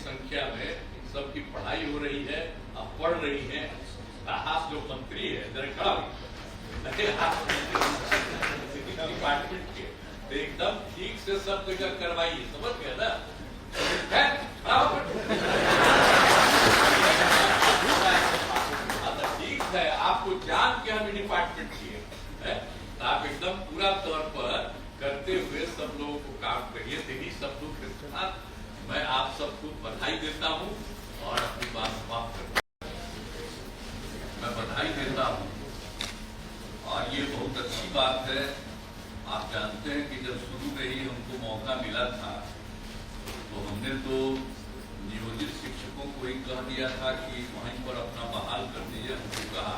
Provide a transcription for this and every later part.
संख्या में सबकी पढ़ाई हो रही है, अब पढ़ रही है। हाथ जो मंत्री है जरा खड़ा डिपार्टमेंट के तो एकदम ठीक से सब जगह करवाइए, समझ गए ना? ठीक है, आपको जान के हम डिपार्टमेंट किए है, आप एकदम पूरा तौर पर करते हुए सब लोगों को काम करिए। यही सब लोग के साथ मैं आप सबको बधाई देता हूँ और अपनी बात समाप्त करता हूँ। मैं बधाई देता हूँ और ये बहुत अच्छी बात है। आप जानते हैं कि जब शुरू में ही हमको मौका मिला था तो हमने तो नियोजित शिक्षकों को ही कह दिया था कि वहीं पर अपना बहाल कर दीजिए, हमको कहा।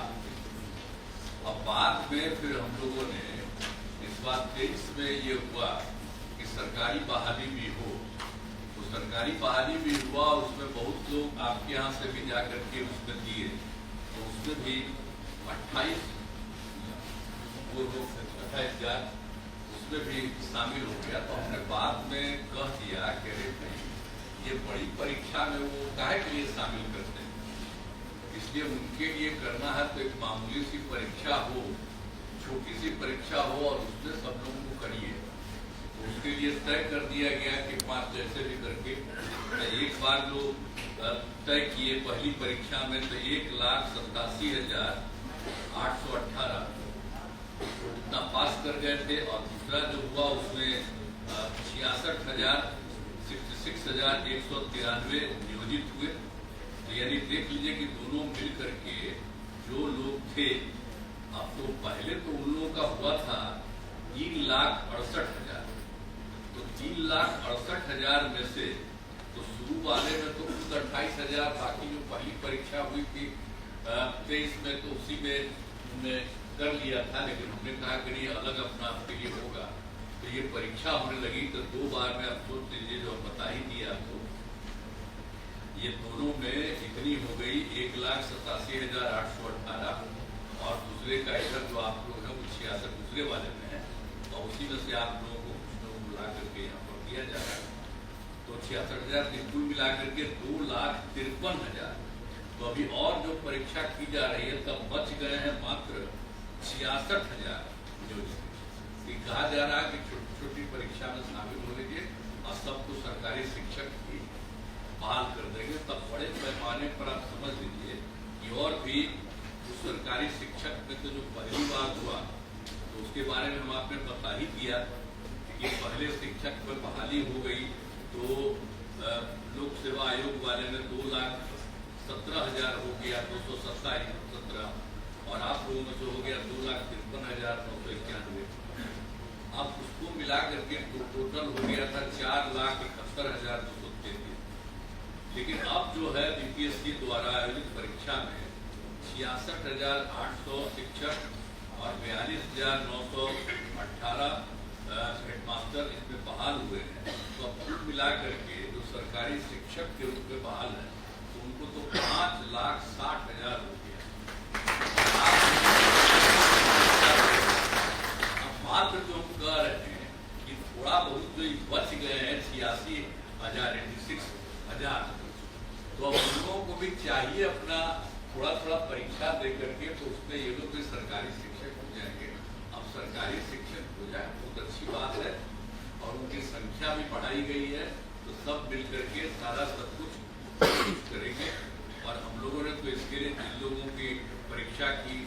अब बाद में फिर हम लोगों ने इस बार 23 में ये हुआ कि सरकारी बहाली भी हो, तो सरकारी बहाली भी हुआ। उसमें बहुत लोग आपके यहाँ से भी जाकर के उसमें दिए, तो उसमें भी 28,000 उसमें भी शामिल हो गया। तो हमने बाद में कह दिया कि अरे भाई ये बड़ी परीक्षा में वो काहे के लिए शामिल करते हैं, इसलिए उनके लिए करना है तो एक मामूली सी परीक्षा हो, छोटी सी परीक्षा हो और उसमें सब लोगों को करिए। तो उसके लिए तय कर दिया गया कि 5 जैसे भी करके एक बार जो तय किए पहली परीक्षा में तो 1,87,818 उतना पास कर गए थे और दूसरा जो हुआ उसमें 66,193 नियोजित हुए। तो यानी देख लीजिए कि दोनों मिल करके जो लोग थे, अब तो पहले तो उन लोगों का हुआ था 3,68,000, तो 3,68,000 में से तो शुरू वाले में तो कुछ 28,000, बाकी जो पहली परीक्षा हुई थी 23 में तो उसी में कर लिया था। लेकिन हमने कहा कि नहीं अलग अपना आपके लिए होगा, तो ये परीक्षा होने लगी तो 2 बार में आप सोच लीजिए जो बता ही दिया आपको, ये दोनों में इतनी हो गई 1,87,818 और दूसरे का इधर जो आप लोग हैं वो 66 दूसरे वाले में है और उसी में से आप लोगों को कुछ लोग बुला करके यहाँ पर दिया जा रहा है। तो 66,000 कुल मिला करके 2,53,000। तो अभी और जो परीक्षा की जा रही है तब बच गए हैं मात्र 66,000 नियोजित। कहा जा रहा है कि छोटी छोटी परीक्षा में शामिल हो लीजिए और सबको सरकारी शिक्षक की बहाल कर देंगे। तब बड़े पैमाने पर आप समझ लीजिए कि और भी सरकारी शिक्षक में तो जो पहली बार हुआ तो उसके बारे में हम आपने बता ही दिया कि पहले शिक्षक पर बहाली हो गई तो लोक सेवा आयोग वाले ने 2,17,000 हो गया 217 और आप लोगों में जो हो गया 2,53,991। अब उसको मिला करके टोटल हो गया था 4,71,233। लेकिन अब जो है बीपीएससी द्वारा आयोजित परीक्षा में 66,800 शिक्षक और 42,918 हेडमास्टर इसमें बहाल हुए हैं। तो अब कुल मिला करके जो सरकारी शिक्षक के रूप में बहाल है तो उनको तो 5,60,000 हो गया। अब मात्र जो हम कह रहे हैं कि थोड़ा बहुत जो बच गए हैं 86,000 तो अब उन लोगों को भी चाहिए अपना थोड़ा थोड़ा परीक्षा दे करके तो उसमें ये लोग भी सरकारी शिक्षक हो जाएंगे। अब सरकारी शिक्षक हो जाए बहुत अच्छी बात है और उनकी संख्या भी बढ़ाई गई है तो सब मिल करके सारा सब कुछ करेंगे। और हम लोगों ने तो इसके लिए जिन लोगों की परीक्षा की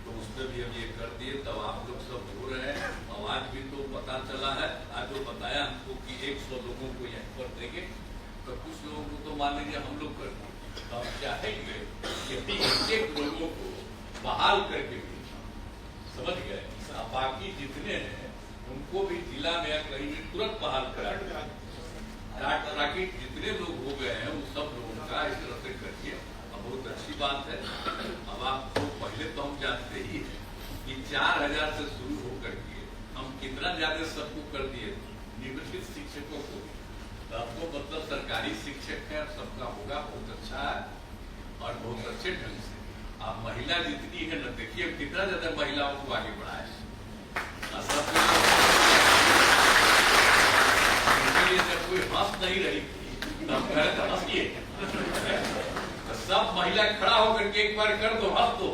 तो उसमें भी हम ये कर दिए। तब आप लोग सब हो रहे हैं और आज भी तो पता चला है, आज जो बताया हमको कि 100 लोगों को यहाँ पर देंगे तो कुछ लोगों को तो मान लीजिए हम लोग कर देंगे। तो हम चाहेंगे कि एक लोगों को बहाल करके भी समझ गए बाकी जितने हैं उनको भी जिला में या कहीं भी तुरंत बहाल करा ताकि जितने लोग हो गए हैं वो सब लोगों का इस तरह से करिए। अब बहुत अच्छी बात है। अब आपको पहले तो हम जानते ही हैं कि 4,000 से शुरू होकर के हम कितना ज्यादा सबको कर दिए नियोजित शिक्षकों को। तो आपको मतलब सरकारी शिक्षक है सबका होगा बहुत अच्छा है और बहुत अच्छे ढंग से। आप महिला जितनी है न देखिए कितना ज्यादा महिलाओं को आगे बढ़ाए जब कोई हंस नहीं रही थी तब कहे तो हंसिए, तो सब महिला खड़ा होकर के एक बार कर दो, हंस दो,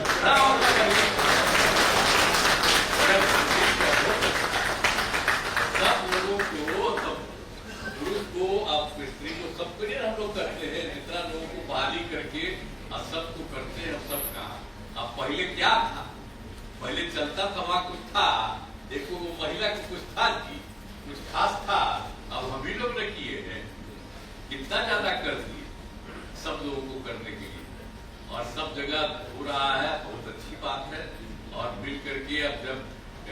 खड़ा होकर सब लोगों को, सब पुरुष को, अब स्त्री को, सबको नहीं हम लोग करते हैं, जितना लोगों को बहाली करके और सबको करते हैं, सब कहा। अब पहले क्या था, पहले चलता तमा कुछ था, देखो वो महिला को कुछ था जी, कुछ खास था, अब हम ही लोग ने किए हैं, कितना ज्यादा कर दिए सब लोगों को करने के लिए, और सब जगह हो रहा है, बहुत अच्छी बात है। और मिल करके अब जब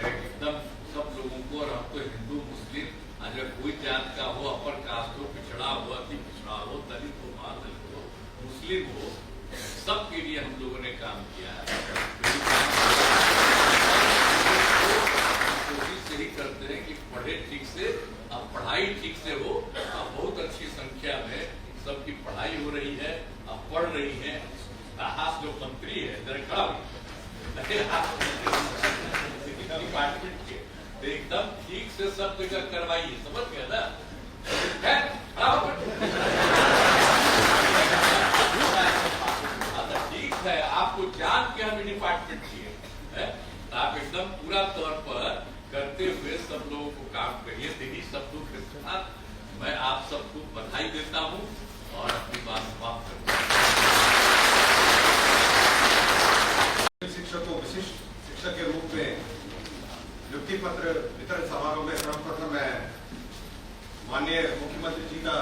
एकदम सब लोगों को, और हम तो हिंदू मुस्लिम, अगर कोई जात का हो, अपर कास्ट हो, पिछड़ा हो, अति पिछड़ा हो, दलित हो, महादलित हो, मुस्लिम हो, सबके लिए हम लोगों ने काम किया है। कोशिश यही करते हैं कि पढ़े ठीक से, अब पढ़ाई ठीक से हो, अब बहुत अच्छी संख्या में सबकी पढ़ाई हो रही है, अब पढ़ रही है। हाथ जो मंत्री है डिपार्टमेंट के, एकदम ठीक से सब जगह करवाइए, समझ गए ना? ठीक है, आपको जान के हम डिपार्टमेंट किए, आप एकदम पूरा तौर पर करते हुए सब लोगों को काम करिए। यही शब्दों के साथ मैं आप सबको बधाई देता हूँ और अपनी बात समाप्त करता हूँ। शिक्षक को विशिष्ट शिक्षक के रूप में नियुक्ति पत्र वितरण समारोह में सर्वप्रथम मैं माननीय मुख्यमंत्री जी का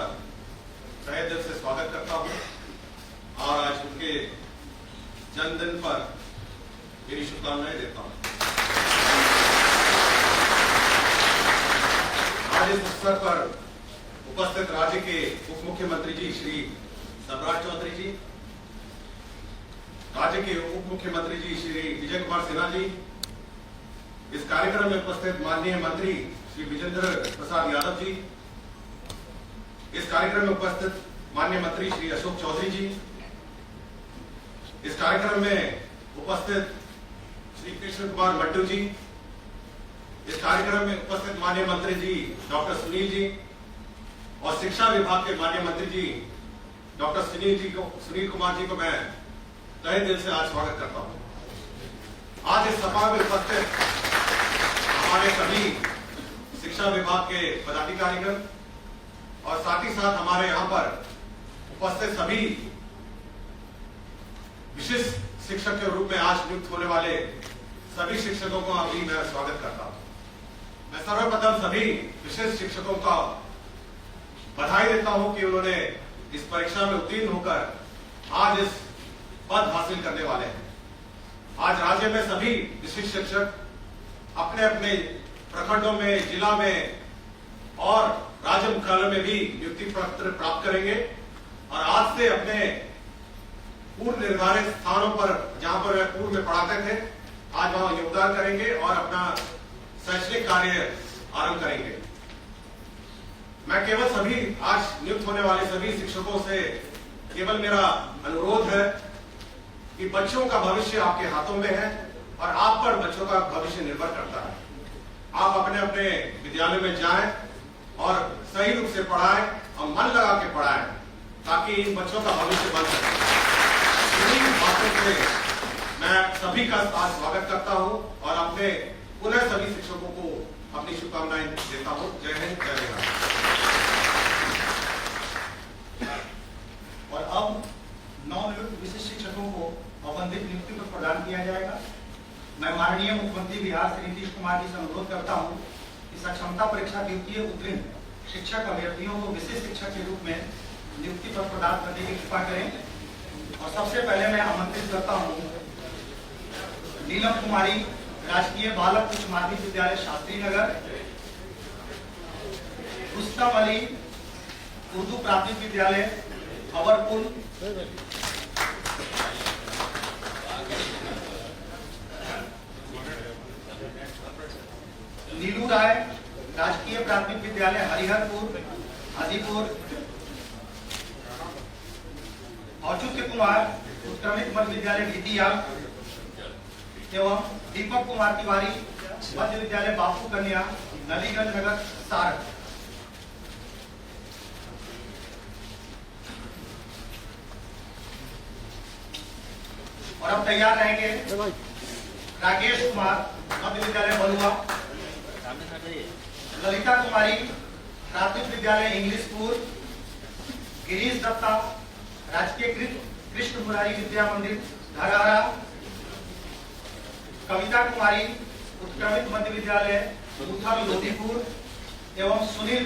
तहे दिल से स्वागत करता हूं और आज उनके जन्मदिन पर मेरी शुभकामनाएं देता हूं। आज इस अवसर पर उपस्थित राज्य के उप मुख्यमंत्री जी श्री सम्राट चौधरी जी, राज्य के उप मुख्यमंत्री जी श्री विजय कुमार सिन्हा जी, इस कार्यक्रम में उपस्थित माननीय मंत्री श्री विजेंद्र प्रसाद यादव जी, इस कार्यक्रम में उपस्थित माननीय मंत्री श्री अशोक चौधरी जी, इस कार्यक्रम में उपस्थित श्री कृष्ण कुमार मड्डू जी, इस कार्यक्रम में उपस्थित माननीय मंत्री जी डॉक्टर सुनील जी और शिक्षा विभाग के माननीय मंत्री जी डॉक्टर सुनील कुमार जी को मैं तहे दिल से आज स्वागत करता हूं। आज इस सभा में उपस्थित हमारे सभी शिक्षा विभाग के पदाधिकारीगण और साथ ही साथ हमारे यहां पर उपस्थित सभी विशिष्ट शिक्षक के रूप में आज नियुक्त होने वाले सभी शिक्षकों को अभी मैं स्वागत करता हूं। मैं सर्वप्रथम सभी विशिष्ट शिक्षकों का बधाई देता हूं कि उन्होंने इस परीक्षा में उत्तीर्ण होकर आज इस पद हासिल करने वाले हैं। आज राज्य में सभी विशिष्ट शिक्षक अपने अपने प्रखंडों में, जिला में और राज्य मुख्यालय में भी नियुक्ति पत्र प्राप्त करेंगे और आज से अपने पूर्व निर्धारित स्थानों पर, जहां पर वे पूर्व में पढ़ाते थे, आज वहां योगदान करेंगे और अपना शैक्षणिक कार्य आरंभ करेंगे। मैं केवल सभी आज नियुक्त होने वाले सभी शिक्षकों से केवल मेरा अनुरोध है कि बच्चों का भविष्य आपके हाथों में है और आप पर बच्चों का भविष्य निर्भर करता है। आप अपने अपने विद्यालय में जाएं और सही रूप से पढ़ाएं और मन लगा के पढ़ाएं ताकि इन बच्चों का भविष्य बन सके। इन्हीं बातों से मैं सभी का आज स्वागत करता हूं और अपने पुनः सभी शिक्षकों को अपनी शुभकामनाएं देता हूं। जय हिंद, जय बिहार। और अब नवनियुक्त विशिष्ट शिक्षकों को औपबंधिक नियुक्ति पर प्रदान किया जाएगा। मैं माननीय मुख्यमंत्री बिहार श्री नीतीश कुमार जी से अनुरोध करता हूं कि सक्षमता परीक्षा द्वितीय उत्तीर्ण शिक्षक अभ्यर्थियों को विशिष्ट शिक्षक के रूप में नियुक्ति पर प्रदान करने की कृपा करें। और सबसे पहले मैं आमंत्रित करता हूं नीलम कुमारी, राजकीय बालक उच्च माध्यमिक विद्यालय शास्त्री नगर, रुस्तम अली, उर्दू प्राथमिक विद्यालय अवरपुर, नीलू राय, राजकीय प्राथमिक विद्यालय हरिहरपुर हाजीपुर, औचुत्य कुमार, उत्क्रमित मध्य विद्यालय भितिया एवं दीपक कुमार तिवारी, मध्य विद्यालय बापू कन्या, नलीगंज नगर सारण। और अब तैयार रहेंगे राकेश कुमार मध्य विद्यालय बलुआ, ललिता कुमारी प्राथमिक विद्यालय इंग्लिशपुर, गिरीश दत्ता राजकीय कृष्ण मुरारी विद्या मंदिर धरहरा, कविता कुमारी उत्क्रमित मध्य विद्यालय उथल लोधीपुर एवं सुनील